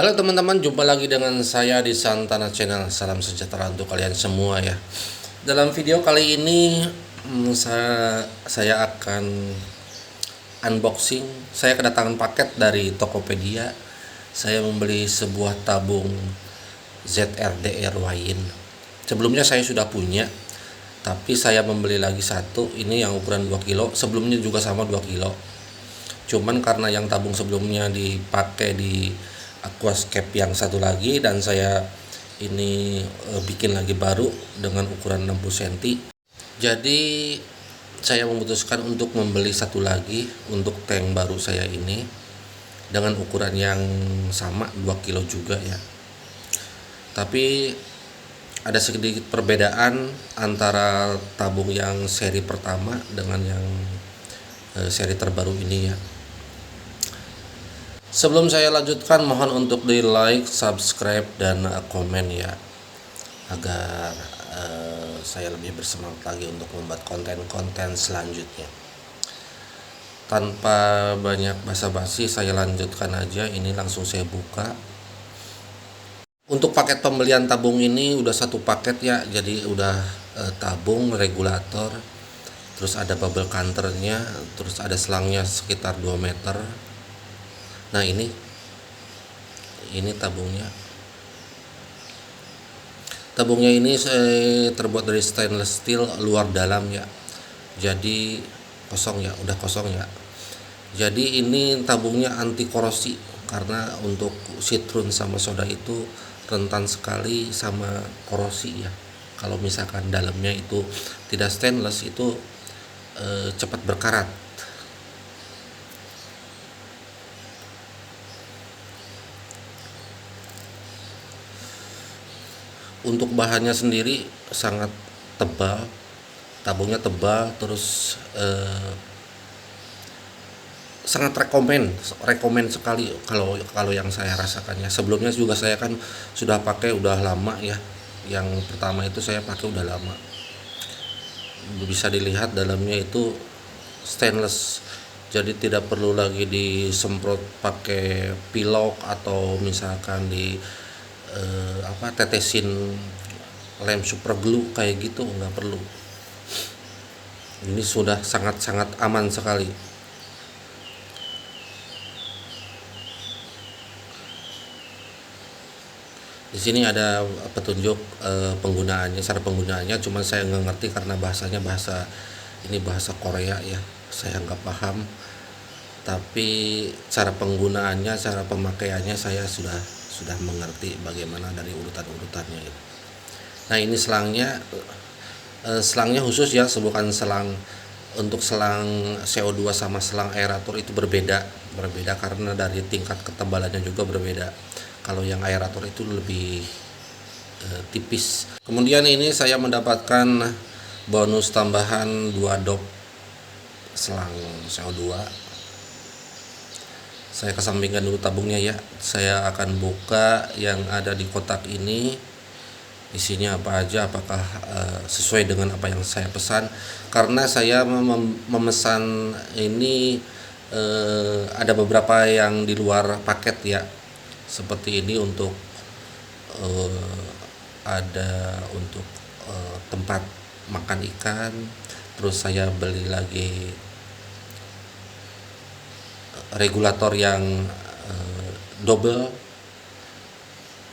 Halo teman-teman, jumpa lagi dengan saya di Santana Channel. Salam sejahtera untuk kalian semua ya. Dalam video kali ini saya akan unboxing. Saya kedatangan paket dari Tokopedia. Saya membeli sebuah tabung ZRDR Wine. Sebelumnya saya sudah punya, tapi saya membeli lagi satu. Ini yang ukuran 2 kilo. Sebelumnya juga sama 2 kilo. Cuman karena yang tabung sebelumnya dipakai di aquascape yang satu lagi, dan saya ini bikin lagi baru dengan ukuran 60 cm. Jadi saya memutuskan untuk membeli satu lagi untuk tank baru saya ini dengan ukuran yang sama 2 kilo juga ya. Tapi ada sedikit perbedaan antara tabung yang seri pertama dengan yang seri terbaru ini ya. Sebelum saya lanjutkan, mohon untuk di like, subscribe, dan komen ya, agar saya lebih bersemangat lagi untuk membuat konten-konten selanjutnya. Tanpa banyak basa-basi, saya lanjutkan aja. Ini langsung saya buka. Untuk paket pembelian tabung ini udah satu paket ya, jadi udah tabung, regulator, terus ada bubble counternya, terus ada selangnya sekitar 2 meter. Nah ini tabungnya. Tabungnya ini terbuat dari stainless steel luar dalam ya. Jadi kosong ya, udah kosong ya. Jadi ini tabungnya anti korosi, karena untuk sitrun sama soda itu rentan sekali sama korosi ya. Kalau misalkan dalamnya itu tidak stainless, itu cepat berkarat. Untuk bahannya sendiri sangat tebal, tabungnya tebal, terus sangat rekomen sekali kalau yang saya rasakannya. Sebelumnya juga saya kan sudah pakai, udah lama ya. Yang pertama itu saya pakai udah lama. Bisa dilihat dalamnya itu stainless, jadi tidak perlu lagi disemprot pakai pilok atau misalkan tetesin lem super glue kayak gitu, nggak perlu. Ini sudah sangat-sangat aman sekali. Di sini ada petunjuk penggunaannya, cara penggunaannya, cuman saya nggak ngerti karena bahasanya bahasa Korea ya, saya nggak paham. Tapi cara penggunaannya, cara pemakaiannya saya sudah mengerti bagaimana dari urutan-urutannya gitu. Nah ini selangnya khusus ya, bukan selang. Untuk selang CO2 sama selang aerator itu berbeda karena dari tingkat ketebalannya juga berbeda. Kalau yang aerator itu lebih tipis. Kemudian ini saya mendapatkan bonus tambahan 2 dop selang CO2. Saya kesampingkan dulu tabungnya ya. Saya akan buka yang ada di kotak ini. Isinya apa aja, apakah sesuai dengan apa yang saya pesan. Karena saya memesan ini ada beberapa yang di luar paket ya. Seperti ini untuk ada untuk tempat makan ikan. Terus saya beli lagi regulator yang double,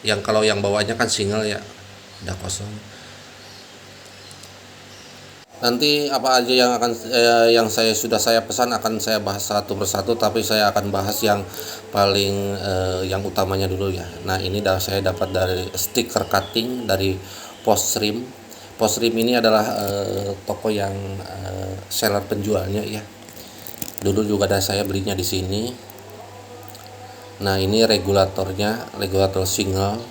yang kalau yang bawahnya kan single ya, udah kosong. Nanti apa aja yang saya pesan akan saya bahas satu persatu, tapi saya akan bahas yang paling yang utamanya dulu ya. Nah ini saya dapat dari stiker cutting dari Postrim. Postrim ini adalah toko yang seller penjualnya ya. Dulu juga ada saya belinya di sini. Nah ini regulator single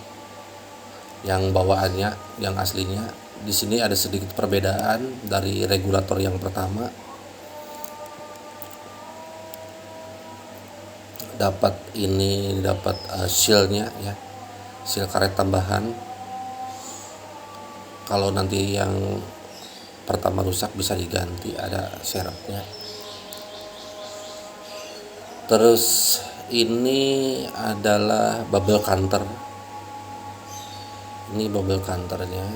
yang bawaannya, yang aslinya. Di sini ada sedikit perbedaan dari regulator yang pertama. Dapat sealnya ya, seal karet tambahan. Kalau nanti yang pertama rusak bisa diganti, ada serepnya. Terus ini adalah bubble counter. Ini bubble counternya.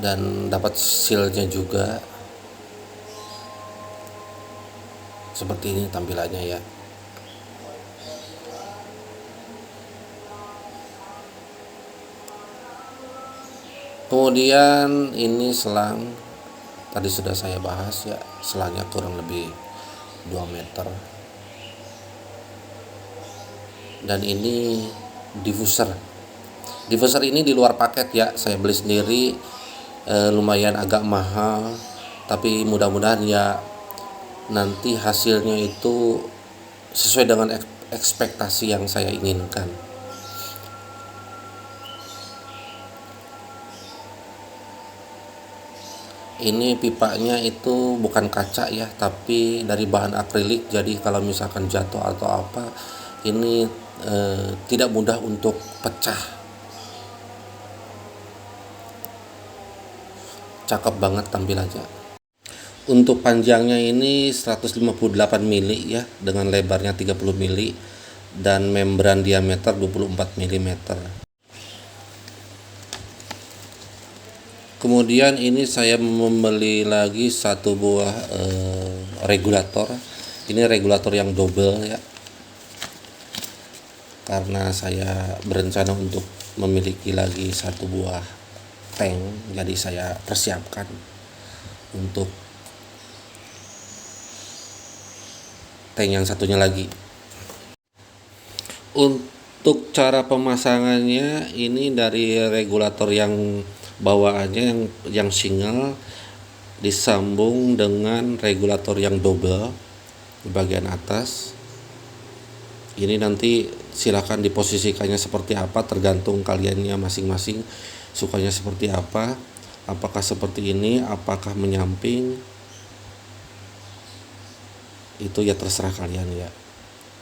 Dan dapat sealnya juga. Seperti ini tampilannya ya. Kemudian ini selang, tadi sudah saya bahas ya, selangnya kurang lebih 2 meter. Dan ini diffuser. Diffuser ini di luar paket ya, saya beli sendiri, lumayan agak mahal, tapi mudah-mudahan ya nanti hasilnya itu sesuai dengan ekspektasi yang saya inginkan. Ini pipanya itu bukan kaca ya, tapi dari bahan akrilik, jadi kalau misalkan jatuh atau apa ini tidak mudah untuk pecah. Cakep banget tampilannya. Untuk panjangnya ini 158 mili ya, dengan lebarnya 30 mili dan membran diameter 24 mm. Kemudian ini saya membeli lagi satu buah regulator. Ini regulator yang double ya, karena saya berencana untuk memiliki lagi satu buah tank, jadi saya persiapkan untuk tank yang satunya lagi. Untuk cara pemasangannya, ini dari regulator yang bawaannya yang single disambung dengan regulator yang double di bagian atas. Ini nanti silakan diposisikannya seperti apa, tergantung kaliannya masing-masing sukanya seperti apa. Apakah seperti ini, apakah menyamping, itu ya terserah kalian ya.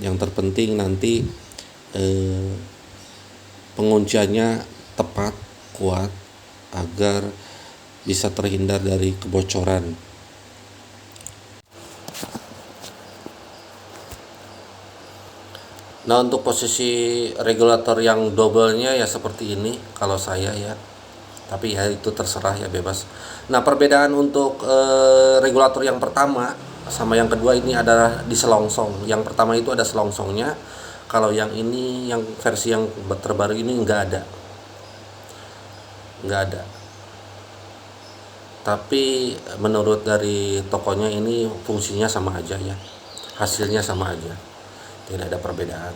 Yang terpenting nanti pengunciannya tepat, kuat, agar bisa terhindar dari kebocoran. Nah untuk posisi regulator yang double-nya ya seperti ini kalau saya ya, tapi ya itu terserah ya, bebas. Nah perbedaan untuk regulator yang pertama sama yang kedua ini adalah di selongsong. Yang pertama itu ada selongsongnya, kalau yang ini, yang versi yang terbaru ini nggak ada. Tapi menurut dari tokonya ini fungsinya sama aja ya, hasilnya sama aja, tidak ada perbedaan.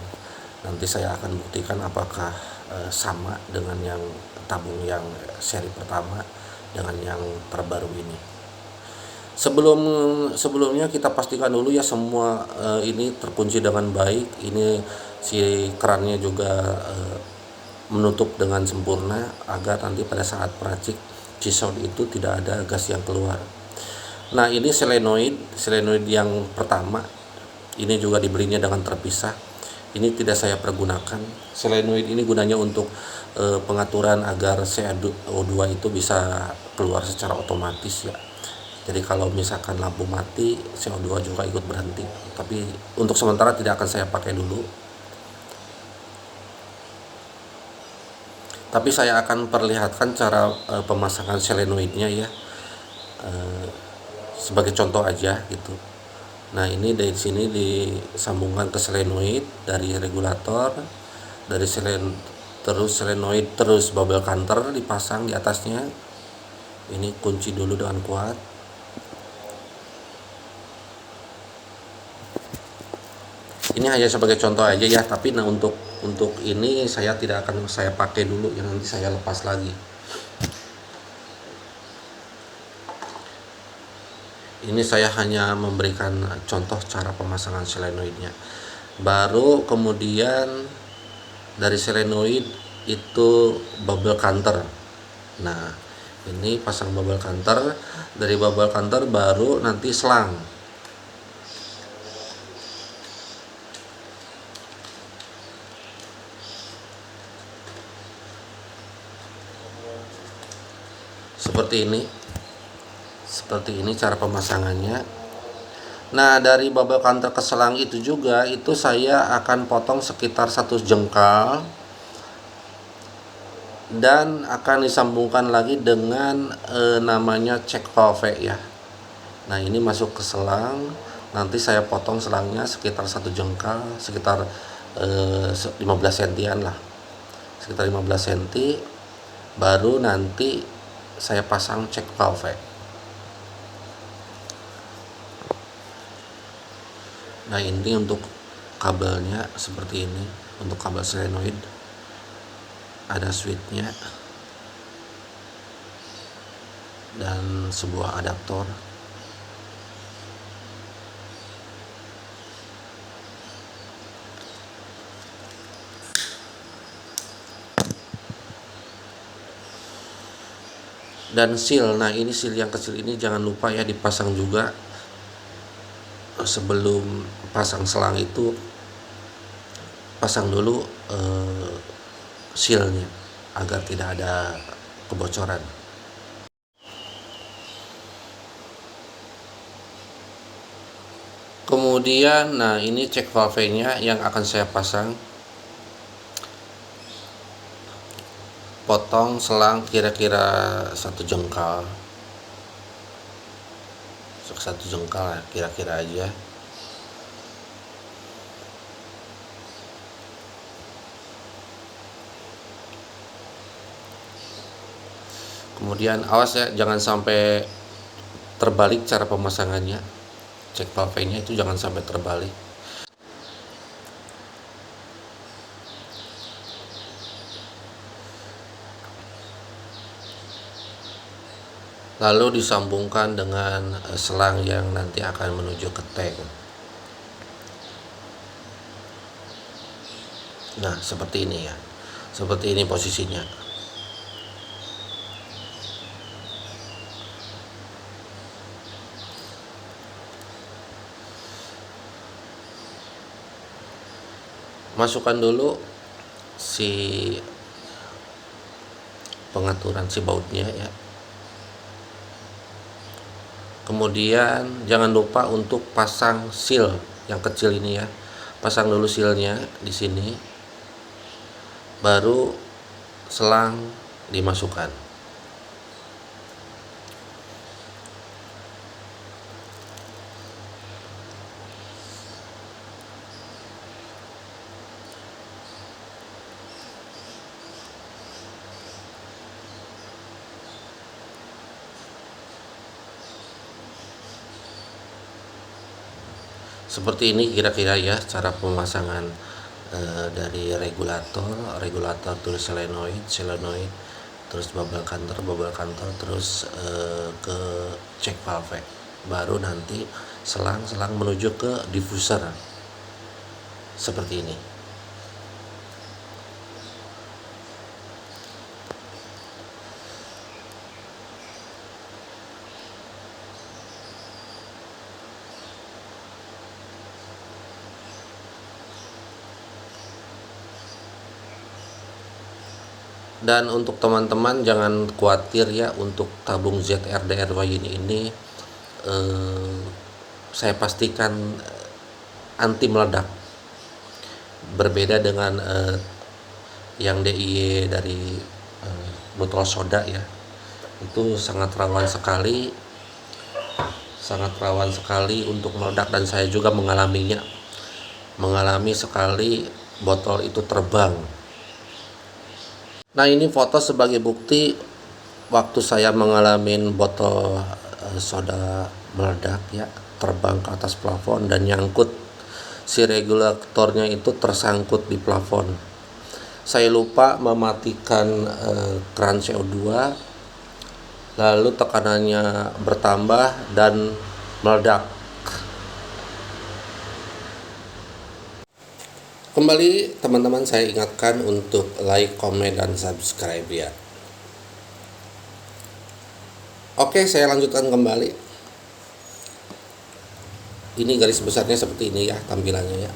Nanti saya akan buktikan apakah sama dengan yang tabung yang seri pertama dengan yang terbaru ini. Sebelumnya kita pastikan dulu ya semua ini terkunci dengan baik. Ini si kerannya juga menutup dengan sempurna, agar nanti pada saat peracik G-Sound itu tidak ada gas yang keluar. Nah ini solenoid yang pertama, ini juga dibelinya dengan terpisah. Ini tidak saya pergunakan. Solenoid ini gunanya untuk pengaturan agar CO2 itu bisa keluar secara otomatis ya. Jadi kalau misalkan lampu mati, CO2 juga ikut berhenti. Tapi untuk sementara tidak akan saya pakai dulu. Tapi saya akan perlihatkan cara pemasangan solenoidnya ya, sebagai contoh aja gitu. Nah ini dari sini disambungkan ke solenoid dari regulator, dari solenoid terus bubble counter dipasang di atasnya. Ini kunci dulu dengan kuat. Ini hanya sebagai contoh aja ya, tapi nah untuk ini saya tidak akan saya pakai dulu, yang nanti saya lepas lagi. Ini saya hanya memberikan contoh cara pemasangan solenoidnya. Baru kemudian dari solenoid itu bubble counter. Nah, ini pasang bubble counter. Dari bubble counter baru nanti selang. Seperti ini cara pemasangannya. Nah, dari bubble counter ke selang itu juga itu saya akan potong sekitar 1 jengkal dan akan disambungkan lagi dengan namanya check valve ya. Nah, ini masuk ke selang, nanti saya potong selangnya sekitar 1 jengkal, sekitar 15 sentian lah, sekitar 15 cm, baru nanti saya pasang check valve. Nah, ini untuk kabelnya seperti ini, untuk kabel solenoid ada switchnya dan sebuah adaptor. Dan seal, nah ini seal yang kecil ini jangan lupa ya dipasang juga. Sebelum pasang selang itu pasang dulu sealnya agar tidak ada kebocoran. Kemudian nah ini cek valve-nya yang akan saya pasang. Potong selang kira-kira 1 jengkal, 1 jengkal ya, kira-kira aja. Kemudian awas ya, jangan sampai terbalik cara pemasangannya. Cek valve-nya itu jangan sampai terbalik. Lalu disambungkan dengan selang yang nanti akan menuju ke tank. Nah, seperti ini ya. Seperti ini posisinya. Masukkan dulu si pengaturan si bautnya ya. Kemudian jangan lupa untuk pasang seal yang kecil ini ya. Pasang dulu sealnya di sini. Baru selang dimasukkan. Seperti ini kira-kira ya cara pemasangan dari regulator terus solenoid, terus bubble counter, terus ke check valve, baru nanti selang menuju ke diffuser seperti ini. Dan untuk teman-teman jangan khawatir ya, untuk tabung ZR-DRY ini saya pastikan anti meledak, berbeda dengan yang DIY dari botol soda ya, itu sangat rawan sekali untuk meledak, dan saya juga mengalami sekali botol itu terbang. Nah, ini foto sebagai bukti waktu saya mengalami botol soda meledak ya, terbang ke atas plafon dan nyangkut, si regulatornya itu tersangkut di plafon. Saya lupa mematikan keran CO2, lalu tekanannya bertambah dan meledak. Kembali teman-teman, saya ingatkan untuk like, komen, dan subscribe ya. Oke, saya lanjutkan kembali. Ini garis besarnya seperti ini ya tampilannya ya.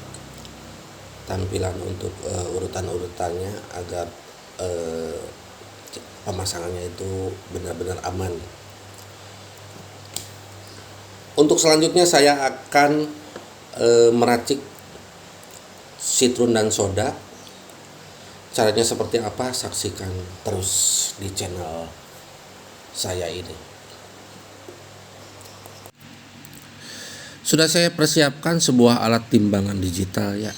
Tampilan untuk urutan-urutannya agar pemasangannya itu benar-benar aman. Untuk selanjutnya saya akan meracik citron dan soda. Caranya seperti apa? Saksikan terus di channel saya ini. Sudah saya persiapkan sebuah alat timbangan digital ya.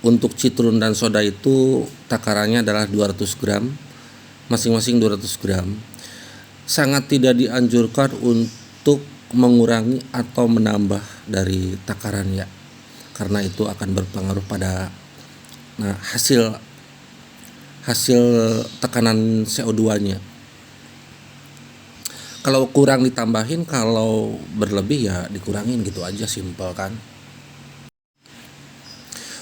Untuk citron dan soda itu takarannya adalah 200 gram, masing-masing 200 gram. Sangat tidak dianjurkan untuk mengurangi atau menambah dari takaran ya, karena itu akan berpengaruh pada hasil tekanan CO2-nya. Kalau kurang ditambahin, kalau berlebih ya dikurangin, gitu aja, simpel kan.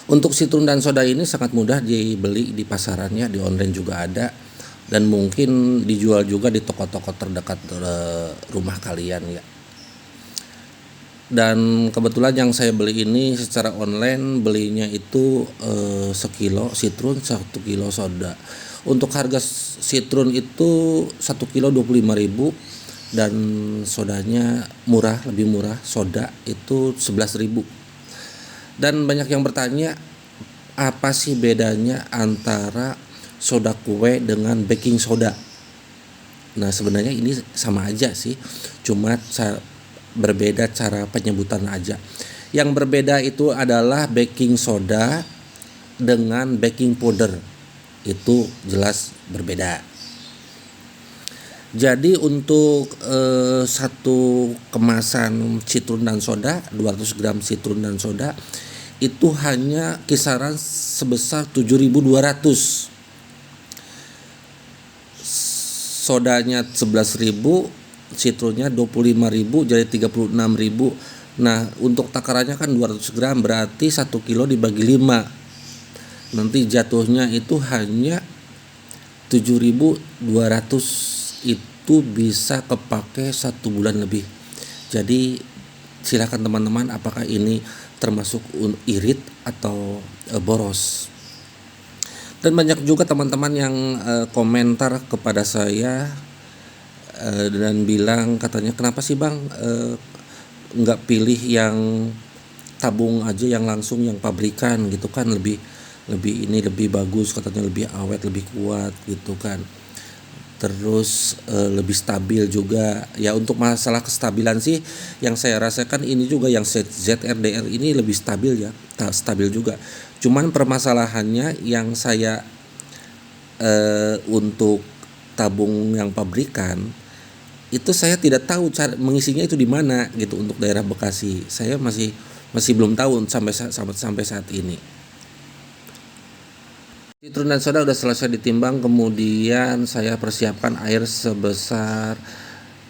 Untuk citron dan soda ini sangat mudah dibeli di pasarannya, di online juga ada, dan mungkin dijual juga di toko-toko terdekat rumah kalian ya. Dan kebetulan yang saya beli ini secara online, belinya itu sekilo citron, 1 kilo soda. Untuk harga citron itu 1 kilo 25.000 dan sodanya murah, lebih murah, soda itu 11.000. Dan banyak yang bertanya, apa sih bedanya antara soda kue dengan baking soda? Nah, sebenarnya ini sama aja sih, cuma berbeda cara penyebutan aja. Yang berbeda itu adalah baking soda dengan baking powder, itu jelas berbeda. Jadi untuk satu kemasan citron dan soda, 200 gram citron dan soda itu hanya kisaran sebesar 7.200. Sodanya 11.000, citronnya 25.000, jadi 36.000. Nah, untuk takarannya kan 200 gram, berarti 1 kilo dibagi 5. Nanti jatuhnya itu hanya 7.200. Itu bisa kepake 1 bulan lebih. Jadi silakan teman-teman, apakah ini termasuk irit atau boros. Dan banyak juga teman-teman yang komentar kepada saya dan bilang, katanya, kenapa sih bang nggak pilih yang tabung aja, yang langsung, yang pabrikan gitu kan, lebih lebih bagus, katanya lebih awet, lebih kuat gitu kan, terus lebih stabil juga ya. Untuk masalah kestabilan sih yang saya rasakan ini juga, yang ZRDR ini lebih stabil ya, stabil juga. Cuman permasalahannya yang saya untuk tabung yang pabrikan itu saya tidak tahu cara mengisinya itu di mana gitu. Untuk daerah Bekasi saya masih belum tahu sampai saat ini. Citron dan soda udah selesai ditimbang, kemudian saya persiapkan air sebesar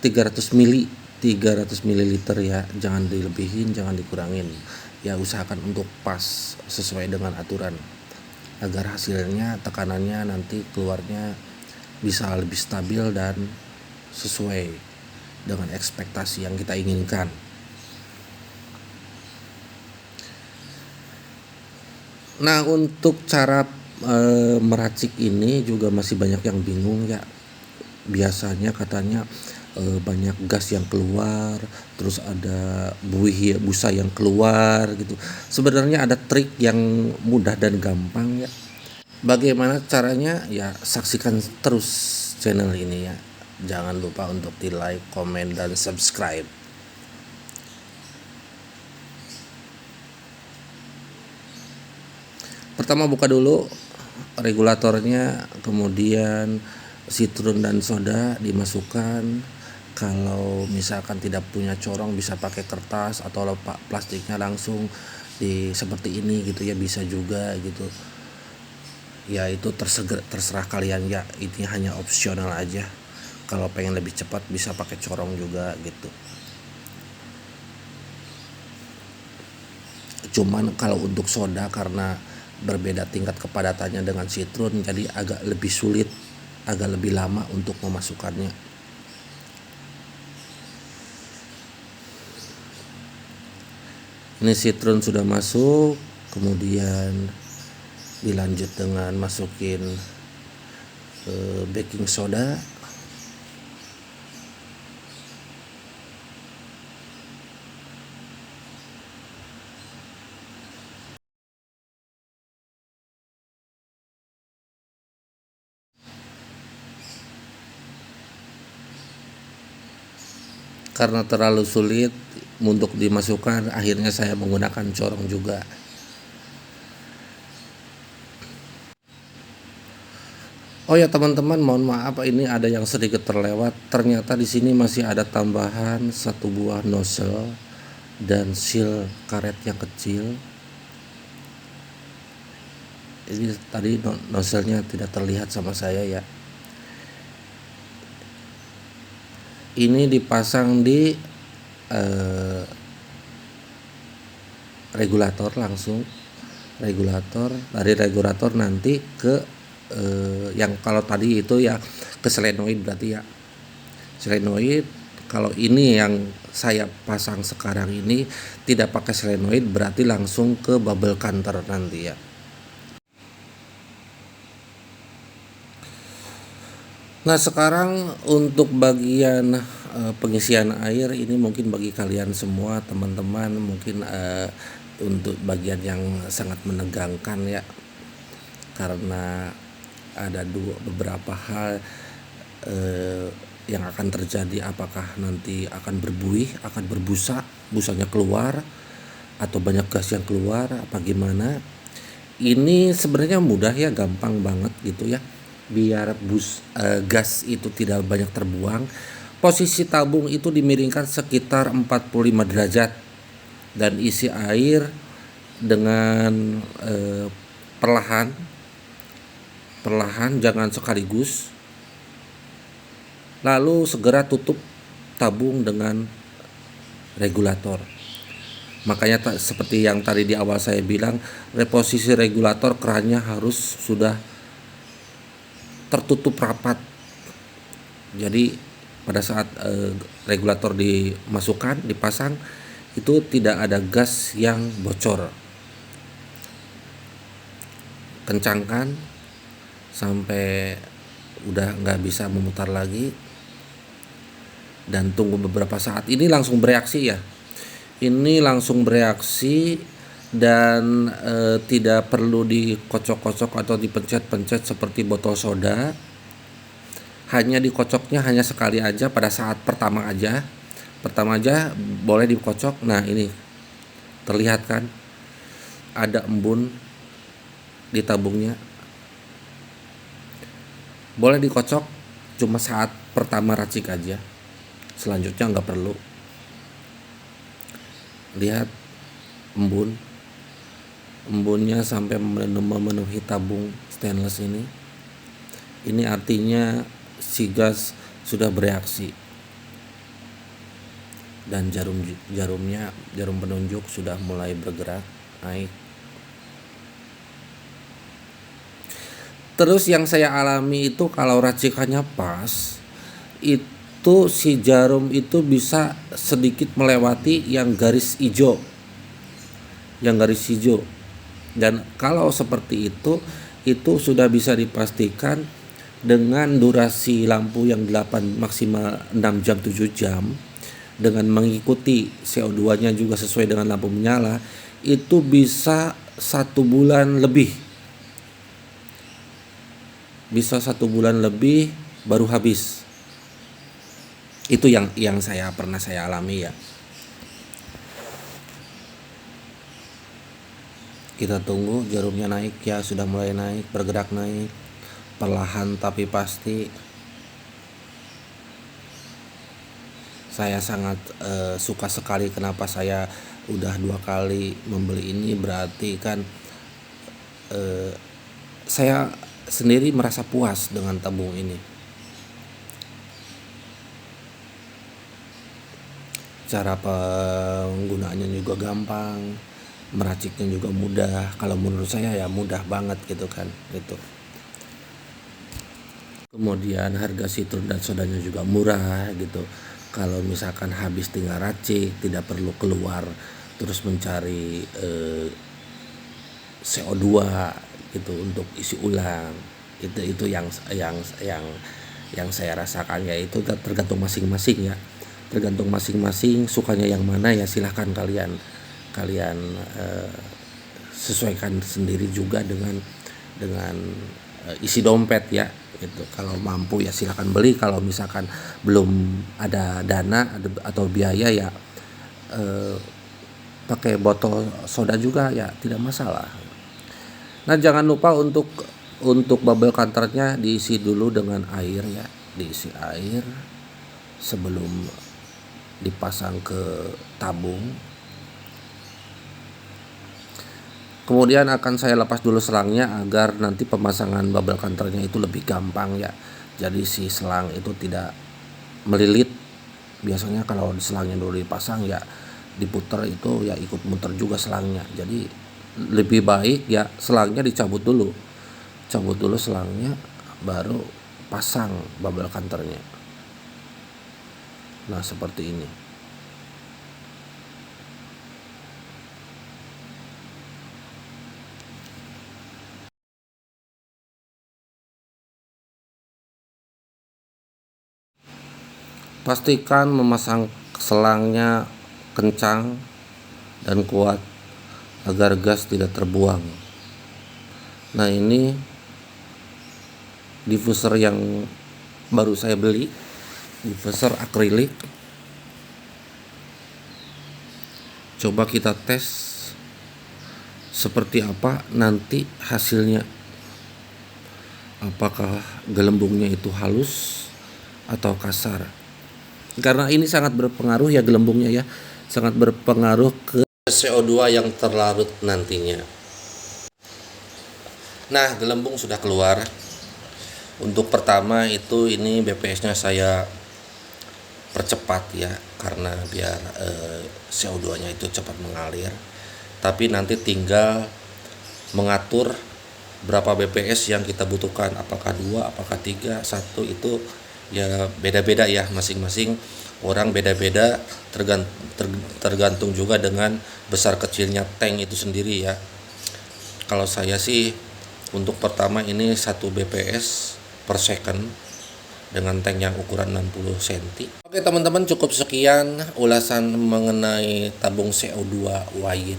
300 ml ya. Jangan dilebihin, jangan dikurangin. Ya usahakan untuk pas sesuai dengan aturan, agar hasilnya, tekanannya nanti keluarnya bisa lebih stabil dan sesuai dengan ekspektasi yang kita inginkan. Nah, untuk cara meracik ini juga masih banyak yang bingung ya. Biasanya katanya banyak gas yang keluar, terus ada busa yang keluar gitu. Sebenarnya ada trik yang mudah dan gampang ya. Bagaimana caranya? Ya saksikan terus channel ini ya. Jangan lupa untuk di like, komen, dan subscribe. Pertama buka dulu regulatornya, kemudian citron dan soda dimasukkan. Kalau misalkan tidak punya corong, bisa pakai kertas atau plastiknya langsung seperti ini gitu ya, bisa juga gitu. Ya itu terserah kalian ya, ini hanya opsional aja. Kalau pengen lebih cepat bisa pakai corong juga gitu. Cuman kalau untuk soda karena berbeda tingkat kepadatannya dengan citron, jadi agak lebih sulit, agak lebih lama untuk memasukkannya. Ini citron sudah masuk, kemudian dilanjut dengan masukin baking soda. Karena terlalu sulit untuk dimasukkan, akhirnya saya menggunakan corong juga. Oh ya teman-teman, mohon maaf ini ada yang sedikit terlewat. Ternyata di sini masih ada tambahan satu buah nozzle dan seal karet yang kecil. Ini tadi nozzle-nya tidak terlihat sama saya ya. Ini dipasang di regulator langsung. Dari regulator nanti ke yang kalau tadi itu ya ke solenoid berarti ya. Solenoid, kalau ini yang saya pasang sekarang ini tidak pakai solenoid, berarti langsung ke bubble counter nanti ya. Nah sekarang untuk bagian pengisian air ini mungkin bagi kalian semua teman-teman mungkin untuk bagian yang sangat menegangkan ya, karena ada beberapa hal yang akan terjadi. Apakah nanti akan berbuih, akan berbusa, busanya keluar, atau banyak gas yang keluar, apa gimana. Ini sebenarnya mudah ya, gampang banget gitu ya, biar gas itu tidak banyak terbuang. Posisi tabung itu dimiringkan sekitar 45 derajat dan isi air dengan perlahan, jangan sekaligus. Lalu segera tutup tabung dengan regulator. Makanya seperti yang tadi di awal saya bilang, reposisi regulator kerannya harus sudah tertutup rapat. Jadi pada saat regulator dimasukkan, dipasang, itu tidak ada gas yang bocor. Kencangkan sampai udah nggak bisa memutar lagi, dan tunggu beberapa saat. Ini langsung bereaksi ya, ini langsung bereaksi dan tidak perlu dikocok-kocok atau dipencet-pencet seperti botol soda. Hanya dikocoknya hanya sekali aja, pada saat pertama aja boleh dikocok. Nah ini terlihat kan ada embun di tabungnya, boleh dikocok cuma saat pertama racik aja, selanjutnya nggak perlu. Lihat embunnya sampai memenuhi tabung stainless ini. Ini artinya si gas sudah bereaksi dan jarum penunjuk sudah mulai bergerak naik. Terus yang saya alami itu kalau racikannya pas, itu si jarum itu bisa sedikit melewati yang garis hijau. Dan kalau seperti itu sudah bisa dipastikan dengan durasi lampu yang 8 maksimal 6 jam 7 jam, dengan mengikuti CO2-nya juga sesuai dengan lampu menyala, itu bisa 1 bulan lebih. Bisa 1 bulan lebih baru habis. Itu yang pernah saya alami ya. Kita tunggu jarumnya naik ya, sudah mulai naik, bergerak naik, perlahan tapi pasti. Saya sangat suka sekali. Kenapa saya udah 2 kali membeli ini, berarti kan saya sendiri merasa puas dengan tabung ini. Cara penggunaannya juga gampang, meraciknya juga mudah. Kalau menurut saya ya mudah banget gitu kan gitu. Kemudian harga citron dan sodanya juga murah gitu. Kalau misalkan habis tinggal racik, tidak perlu keluar terus mencari CO2 gitu untuk isi ulang. Itu yang saya rasakan, ya itu tergantung masing-masing ya. Tergantung masing-masing sukanya yang mana, ya silahkan kalian kalian sesuaikan sendiri juga dengan isi dompet ya gitu. Kalau mampu ya silakan beli, kalau misalkan belum ada dana atau biaya ya pakai botol soda juga ya tidak masalah. Nah, jangan lupa untuk bubble counternya diisi dulu dengan air ya, diisi air sebelum dipasang ke tabung. Kemudian akan saya lepas dulu selangnya agar nanti pemasangan bubble counternya itu lebih gampang ya. Jadi si selang itu tidak melilit. Biasanya kalau selangnya dulu dipasang ya diputar itu ya ikut muter juga selangnya. Jadi lebih baik ya selangnya dicabut dulu. Cabut dulu selangnya baru pasang bubble counternya. Nah, seperti ini. Pastikan memasang selangnya kencang dan kuat agar gas tidak terbuang. Nah, ini diffuser yang baru saya beli, diffuser akrilik. Coba kita tes seperti apa nanti hasilnya. Apakah gelembungnya itu halus atau kasar? Karena ini sangat berpengaruh ya, gelembungnya ya, sangat berpengaruh ke CO2 yang terlarut nantinya. Nah, gelembung sudah keluar. Untuk pertama itu ini BPS-nya saya percepat ya, karena biar CO2-nya itu cepat mengalir. Tapi nanti tinggal mengatur berapa BPS yang kita butuhkan, apakah 2, apakah 3, 1 itu ya beda-beda ya, masing-masing orang beda-beda, tergantung juga dengan besar kecilnya tank itu sendiri ya. Kalau saya sih untuk pertama ini 1 BPS per second dengan tank yang ukuran 60 cm. Oke teman-teman, cukup sekian ulasan mengenai tabung CO2 Wayin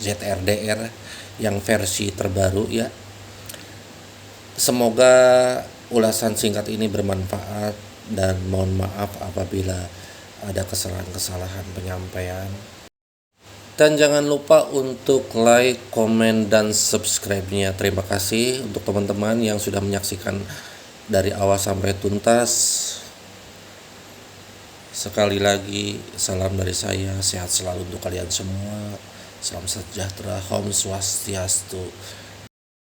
ZRDR yang versi terbaru ya. Semoga ulasan singkat ini bermanfaat dan mohon maaf apabila ada kesalahan-kesalahan penyampaian. Dan jangan lupa untuk like, komen, dan subscribe-nya. Terima kasih untuk teman-teman yang sudah menyaksikan dari awal sampai tuntas. Sekali lagi, salam dari saya, sehat selalu untuk kalian semua. Salam sejahtera, Om Swastiastu.